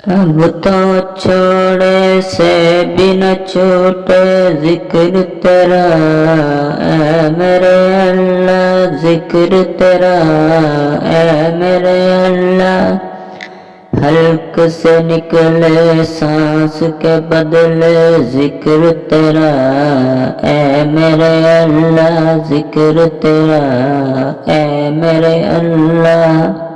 اب تو چھوڑے سے بھی نہ چھوٹے ذکر تیرا، اے میرے اللہ ذکر تیرا، اے میرے اللہ۔ حلق سے نکلے سانس کے بدلے ذکر تیرا، اے میرے اللہ ذکر تیرا، اے میرے اللہ۔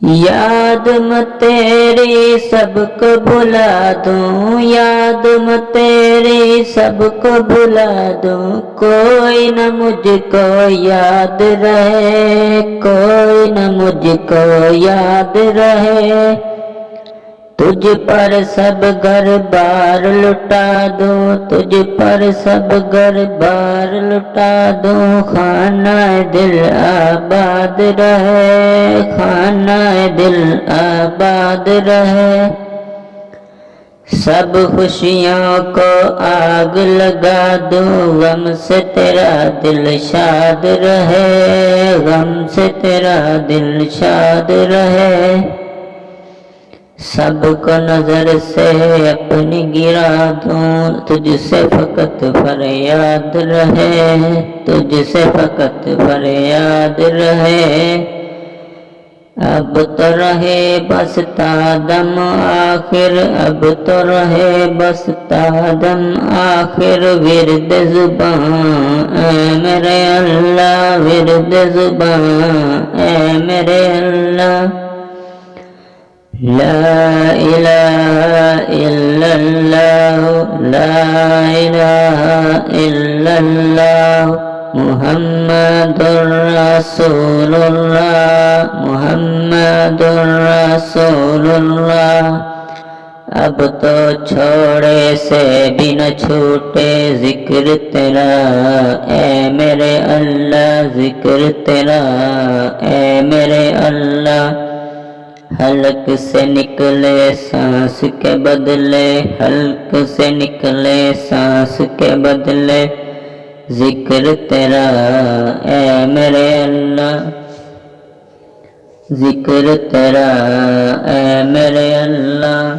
یاد میں تیری سب کو بھلا دوں، یاد میں تیری سب کو بھلا دوں، کوئی نہ مجھ کو یاد رہے، کوئی نہ مجھ کو یاد رہے۔ تجھ پر سب گھر بار لٹا دوں، تجھ پر سب گھر بار لٹا دوں، خانہ دل آباد رہے، خانہ دل آباد رہے۔ سب خوشیوں کو آگ لگا دوں، غم سے تیرا دل شاد رہے، غم سے تیرا دل شاد رہے۔ سب کو نظر سے اپنی گرا دوں، تجھ سے فقط فریاد رہے، تجھ سے فقط فریاد رہے۔ اب تو رہے بس تا دم آخر، اب تو رہے بس تا دم آخر، ورد زباں اے میرے اللہ، ورد زباں اے میرے اللہ۔ لا الہ الا اللہ، لا الہ الا اللہ، محمد رسول اللہ، محمد رسول اللہ۔ اب تو چھوڑے سے بھی نہ چھوٹے ذکر تیرا، اے میرے اللہ ذکر تیرا، اے میرے اللہ۔ حلق سے نکلے سانس کے بدلے، حلق سے نکلے سانس کے بدلے، ذکر تیرا اے میرے اللہ، ذکر تیرا اے میرے اللہ۔